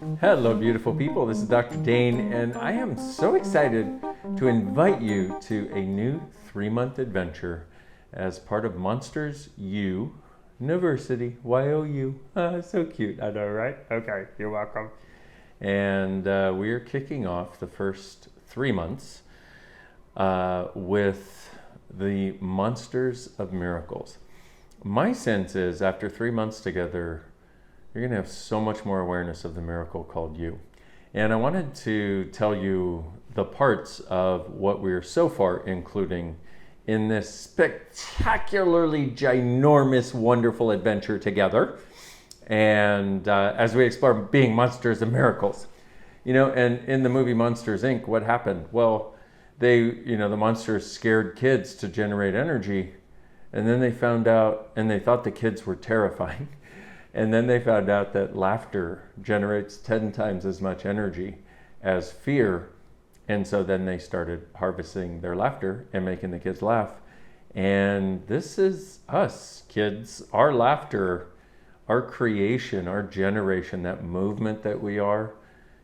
Hello, beautiful people. This is Dr. Dane, and I am so excited to invite you to a new 3-month adventure as part of Monsters U University. YOU. So cute. I know, right? Okay, you're welcome. And we are kicking off the first 3 months with the Monsters of Miracles. My sense is after 3 months together, you're going to have so much more awareness of the miracle called you. And I wanted to tell you the parts of what we're so far including in this spectacularly ginormous, wonderful adventure together. And as we explore being monsters of miracles. You know, and in the movie Monsters, Inc., what happened? Well, the monsters scared kids to generate energy. And then they found out, and they thought the kids were terrifying. And then they found out that laughter generates 10 times as much energy as fear. And so then they started harvesting their laughter and making the kids laugh. And this is us, kids. Our laughter, our creation, our generation, that movement that we are,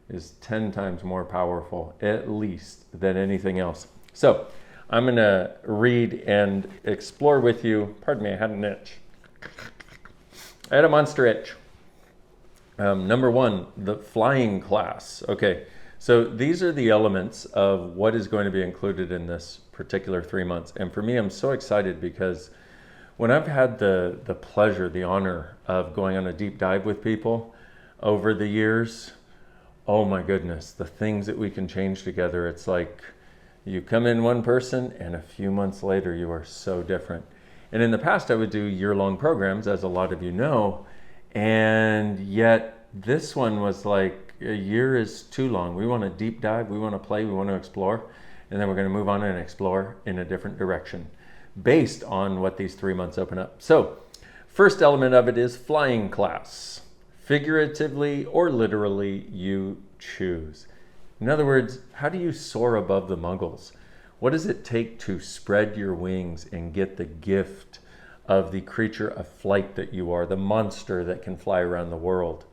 is 10 times more powerful, at least, than anything else. So I'm going to read and explore with you. Pardon me, I had an itch. I had a monster itch. Number one, the flying class. Okay, so these are the elements of what is going to be included in this particular 3 months. And for me, I'm so excited because when I've had the pleasure, the honor of going on a deep dive with people over the years, oh my goodness, the things that we can change together. It's like you come in one person and a few months later you are so different. And in the past, I would do year-long programs, as a lot of you know, and yet this one was like, a year is too long. We want to deep dive, we want to play, we want to explore, and then we're going to move on and explore in a different direction based on what these 3 months open up. So, first element of it is flying class. Figuratively or literally, you choose. In other words, how do you soar above the muggles? What does it take to spread your wings and get the gift of the creature of flight that you are, the monster that can fly around the world?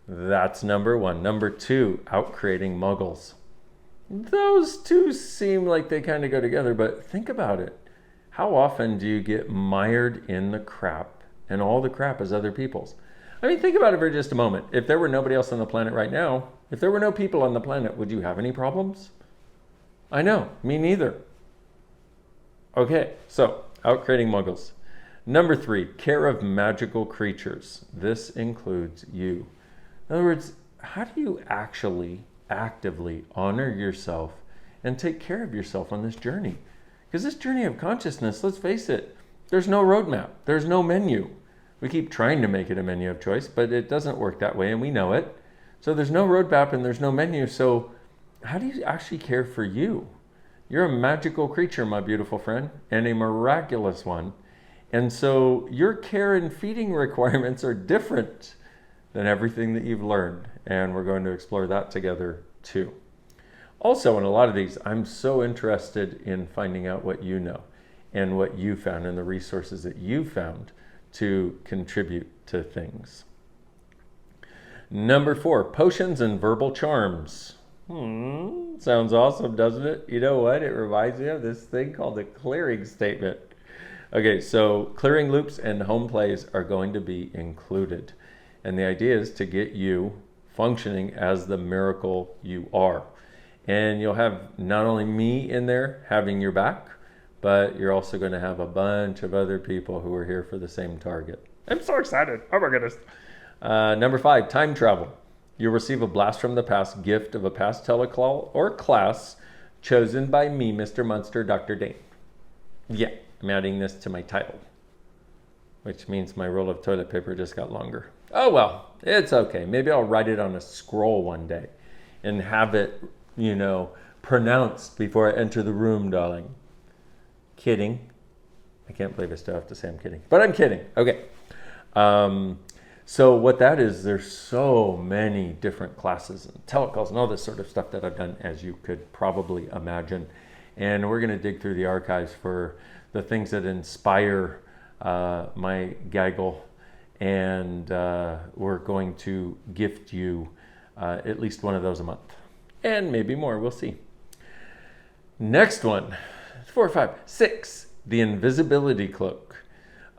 That's number one. Number two, outcreating muggles. Those two seem like they kind of go together, but think about it. How often do you get mired in the crap, and all the crap is other people's? I mean, think about it for just a moment. If there were nobody else on the planet right now, if there were no people on the planet, would you have any problems? I know, me neither. Okay, so outcreating muggles. Number three, care of magical creatures. This includes you. In other words, how do you actually actively honor yourself and take care of yourself on this journey? Because this journey of consciousness, let's face it, there's no roadmap, there's no menu. We keep trying to make it a menu of choice, but it doesn't work that way, and we know it. So there's no roadmap and there's no menu, so how do you actually care for you? You're a magical creature, my beautiful friend, and a miraculous one. And so your care and feeding requirements are different than everything that you've learned. And we're going to explore that together too. Also, in a lot of these, I'm so interested in finding out what you know and what you found and the resources that you found to contribute to things. Number four, potions and verbal charms. Sounds awesome, doesn't it? You know what? It reminds me of this thing called the clearing statement. Okay, so clearing loops and home plays are going to be included. And the idea is to get you functioning as the miracle you are. And you'll have not only me in there having your back, but you're also going to have a bunch of other people who are here for the same target. I'm so excited. Oh my goodness. Number five, time travel. You'll receive a blast from the past gift of a past telecall or class chosen by me, Mr. Munster, Dr. Dane. Yeah, I'm adding this to my title, which means my roll of toilet paper just got longer. Oh well, it's okay. Maybe I'll write it on a scroll one day and have it, pronounced before I enter the room, darling. Kidding. I can't believe I still have to say I'm kidding, but I'm kidding. Okay. So what that is, there's so many different classes and telecalls and all this sort of stuff that I've done, as you could probably imagine. And we're going to dig through the archives for the things that inspire my gaggle. And we're going to gift you at least one of those a month. And maybe more, we'll see. Next one, 4, 5, 6, the invisibility cloak.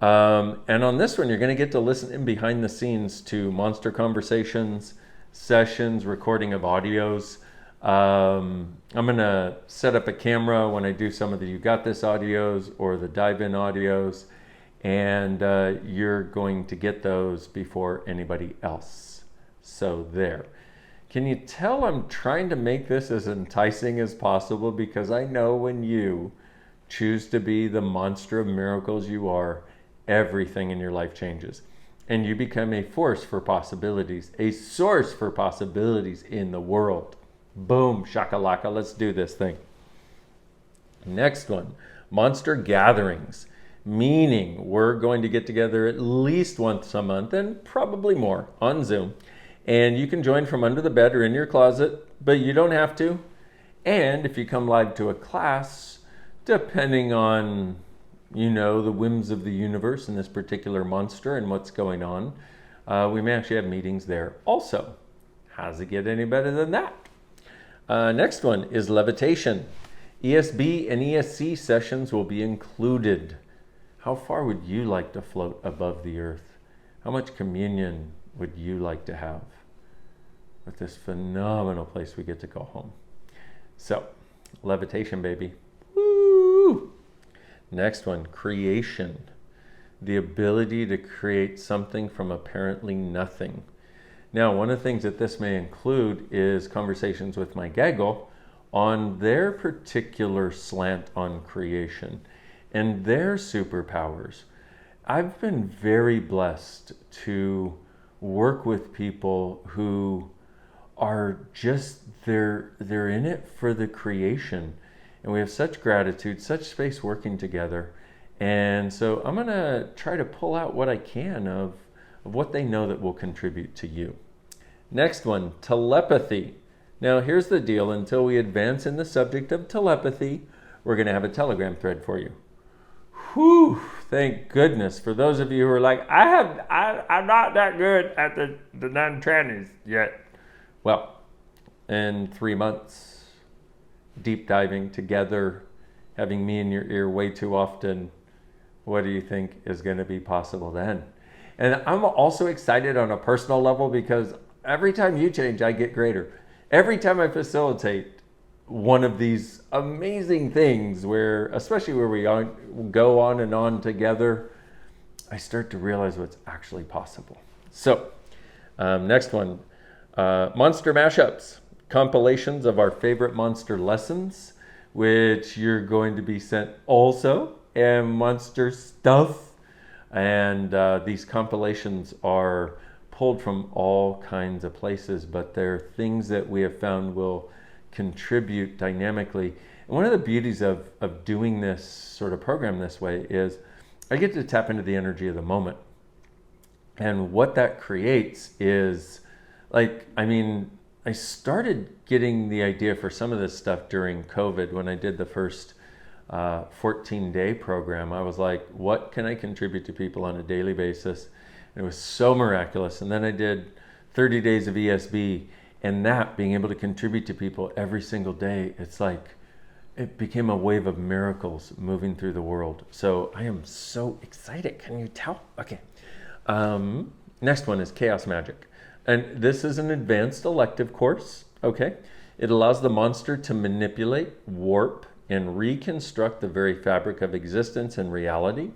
And on this one, you're going to get to listen in behind the scenes to monster conversations, sessions, recording of audios. I'm going to set up a camera when I do some of the You Got This audios or the dive-in audios, and you're going to get those before anybody else. So there. Can you tell I'm trying to make this as enticing as possible? Because I know when you choose to be the monster of miracles you are, everything in your life changes. And you become a force for possibilities, a source for possibilities in the world. Boom, shakalaka, let's do this thing. Next one, monster gatherings. Meaning we're going to get together at least once a month and probably more on Zoom. And you can join from under the bed or in your closet, but you don't have to. And if you come live to a class, depending on, the whims of the universe and this particular monster and what's going on, we may actually have meetings there also. How does it get any better than that? Next one is levitation. ESB and ESC sessions will be included. How far would you like to float above the earth? How much communion would you like to have with this phenomenal place we get to go home? So, levitation, baby. Woo! Next one, creation. The ability to create something from apparently nothing. Now, one of the things that this may include is conversations with my gaggle on their particular slant on creation and their superpowers. I've been very blessed to work with people who are just, they're in it for the creation. And we have such gratitude, such space working together. And so I'm gonna try to pull out what I can of what they know that will contribute to you. Next one, telepathy. Now here's the deal, until we advance in the subject of telepathy, we're gonna have a Telegram thread for you. Whew, thank goodness. For those of you who are like, I'm not that good at the non-trannies yet. Well, in 3 months, deep diving together, having me in your ear way too often, what do you think is going to be possible then? And I'm also excited on a personal level because every time you change, I get greater. Every time I facilitate one of these amazing things where, especially where we go on and on together, I start to realize what's actually possible. So, next one, monster mashups, compilations of our favorite monster lessons, which you're going to be sent also, and monster stuff. And these compilations are pulled from all kinds of places, but they're things that we have found will contribute dynamically. And one of the beauties of doing this sort of program this way is I get to tap into the energy of the moment. And what that creates is, I started getting the idea for some of this stuff during COVID when I did the first 14-day program. I was like, what can I contribute to people on a daily basis? And it was so miraculous. And then I did 30 days of ESB, and that being able to contribute to people every single day, it's like it became a wave of miracles moving through the world. So I am so excited. Can you tell? Okay. Next one is Chaos Magic. And this is an advanced elective course, okay? It allows the monster to manipulate, warp, and reconstruct the very fabric of existence and reality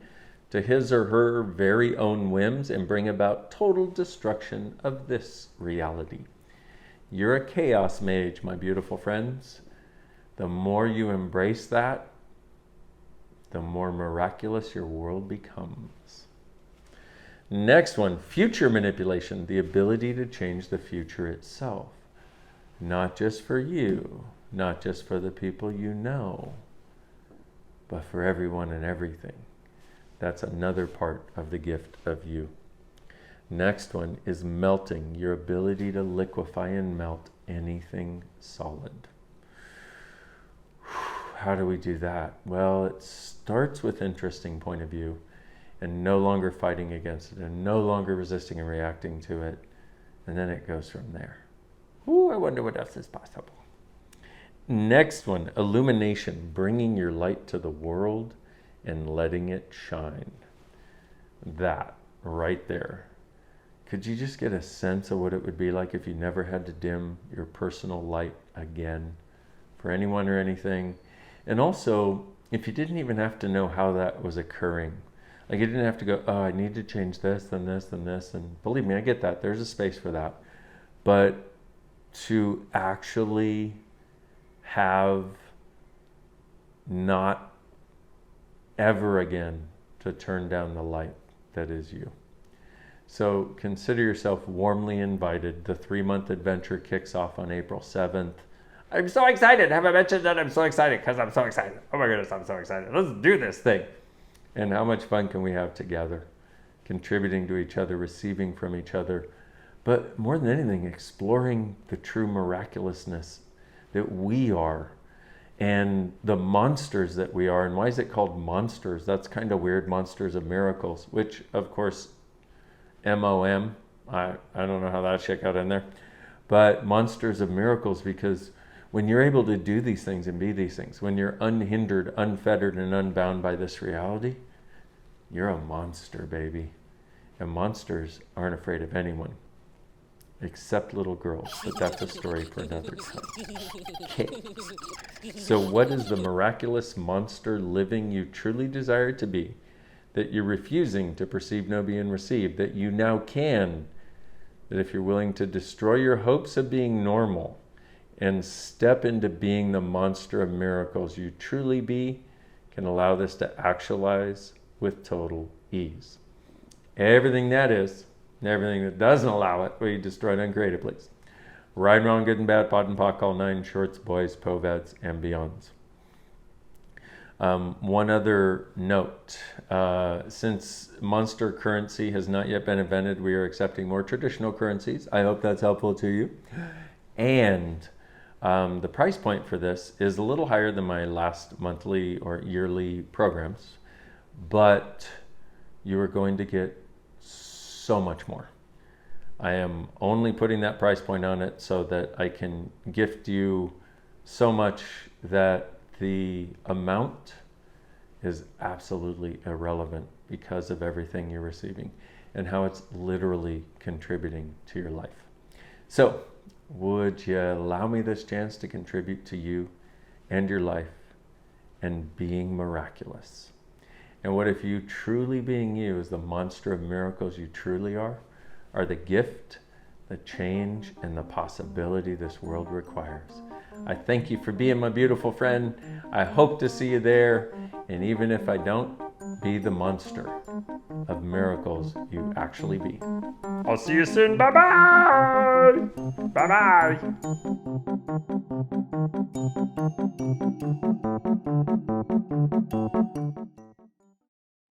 to his or her very own whims and bring about total destruction of this reality. You're a chaos mage, my beautiful friends. The more you embrace that, the more miraculous your world becomes. Next one, future manipulation, the ability to change the future itself. Not just for you, not just for the people you know, but for everyone and everything. That's another part of the gift of you. Next one is melting, your ability to liquefy and melt anything solid. How do we do that? Well, it starts with interesting point of view and no longer fighting against it and no longer resisting and reacting to it. And then it goes from there. Ooh, I wonder what else is possible. Next one, illumination, bringing your light to the world and letting it shine. That right there. Could you just get a sense of what it would be like if you never had to dim your personal light again for anyone or anything? And also, if you didn't even have to know how that was occurring. Like you didn't have to go, oh, I need to change this, then this, then this. And believe me, I get that. There's a space for that. But to actually have not ever again to turn down the light that is you. So consider yourself warmly invited. The 3-month adventure kicks off on April 7th. I'm so excited. Have I mentioned that I'm so excited? Because I'm so excited. Oh my goodness, I'm so excited. Let's do this thing. And how much fun can we have together? Contributing to each other, receiving from each other. But more than anything, exploring the true miraculousness that we are and the monsters that we are. And why is it called monsters? That's kind of weird, monsters of miracles, which of course, M-O-M, I don't know how that shit got in there, but monsters of miracles, because when you're able to do these things and be these things, when you're unhindered, unfettered, and unbound by this reality, you're a monster, baby. And monsters aren't afraid of anyone, except little girls, but that's a story for another time. Okay. So what is the miraculous monster living you truly desire to be, that you're refusing to perceive, know, be, and receive, that you now can, that if you're willing to destroy your hopes of being normal and step into being the monster of miracles you truly be, can allow this to actualize with total ease. Everything that is, and everything that doesn't allow it, we destroy it uncreatively. Right, wrong, good and bad, pod and pock, all 9 shorts, boys, poveds, and beyonds. One other note, since monster currency has not yet been invented, we are accepting more traditional currencies. I hope that's helpful to you. And the price point for this is a little higher than my last monthly or yearly programs, but you are going to get so much more. I am only putting that price point on it so that I can gift you so much that the amount is absolutely irrelevant because of everything you're receiving and how it's literally contributing to your life. So, would you allow me this chance to contribute to you and your life and being miraculous? And what if you truly being you is the monster of miracles you truly are the gift, the change, and the possibility this world requires. I thank you for being my beautiful friend. I hope to see you there. And even if I don't, be the monster of miracles you actually be. I'll see you soon. Bye-bye. Bye-bye.